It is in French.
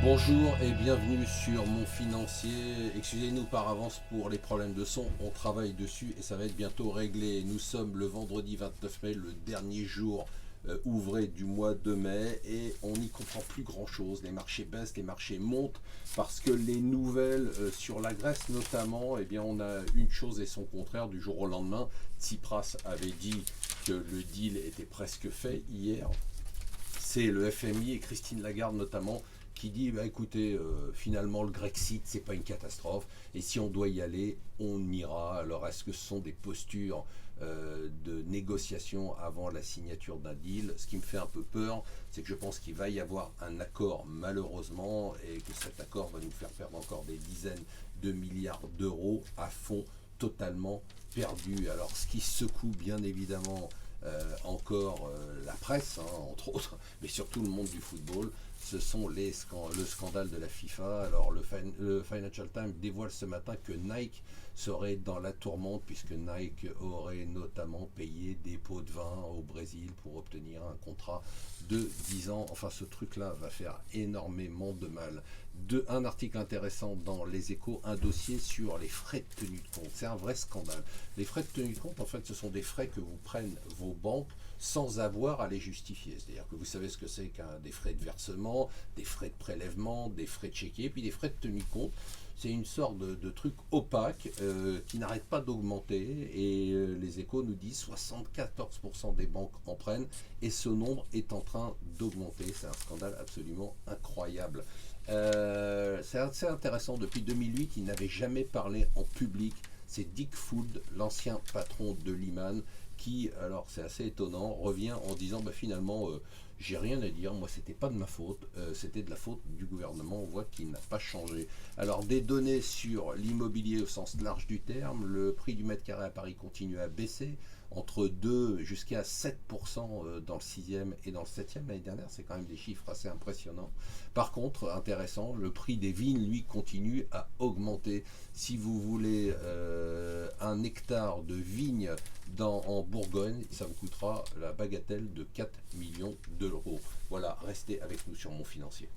Bonjour et bienvenue sur Mon Financier. Excusez-nous par avance pour les problèmes de son, on travaille dessus et ça va être bientôt réglé. Nous sommes le vendredi 29 mai, le dernier jour ouvré du mois de mai et on n'y comprend plus grand chose. Les marchés baissent, les marchés montent parce que les nouvelles sur la Grèce notamment, eh bien on a une chose et son contraire du jour au lendemain. Tsipras avait dit que le deal était presque fait hier. C'est le FMI et Christine Lagarde notamment qui dit bah écoutez, finalement le Grexit c'est pas une catastrophe et si on doit y aller, on ira. Alors est-ce que ce sont des postures de négociation avant la signature d'un deal? Ce qui me fait un peu peur, c'est que je pense qu'il va y avoir un accord malheureusement et que cet accord va nous faire perdre encore des dizaines de milliards d'euros à fond totalement perdu. Alors ce qui secoue bien évidemment encore la presse, hein, entre autres, mais surtout le monde du football, ce sont le scandale de la FIFA. Alors le Financial Times dévoile ce matin que Nike serait dans la tourmente puisque Nike aurait notamment payé des pots de vin au Brésil pour obtenir un contrat de 10 ans. Enfin, ce truc-là va faire énormément de mal. Un article intéressant dans Les Échos, un dossier sur les frais de tenue de compte. C'est un vrai scandale. Les frais de tenue de compte, en fait, ce sont des frais que vous prennent vos banques sans avoir à les justifier. C'est-à-dire que vous savez ce que c'est qu'un des frais de versement, des frais de prélèvement, des frais de chéquier, puis des frais de tenue de compte. C'est une sorte de truc opaque qui n'arrête pas d'augmenter et les Échos nous disent 74% des banques en prennent et ce nombre est en train d'augmenter. C'est un scandale absolument incroyable. C'est assez intéressant. Depuis 2008, il n'avait jamais parlé en public. C'est Dick Fuld, l'ancien patron de Lehman, qui, alors c'est assez étonnant, revient en disant bah, finalement j'ai rien à dire, moi c'était pas de ma faute, c'était de la faute du gouvernement. On voit qu'il n'a pas changé. Alors des données sur l'immobilier au sens large du terme, le prix du mètre carré à Paris continue à baisser entre 2 jusqu'à 7% dans le 6e et dans le 7e l'année dernière. C'est quand même des chiffres assez impressionnants. Par contre, intéressant, le prix des vignes, lui, continue à augmenter. Si vous voulez un hectare de vigne en Bourgogne, ça vous coûtera la bagatelle de 4 millions d'euros. Voilà, restez avec nous sur Mon Financier.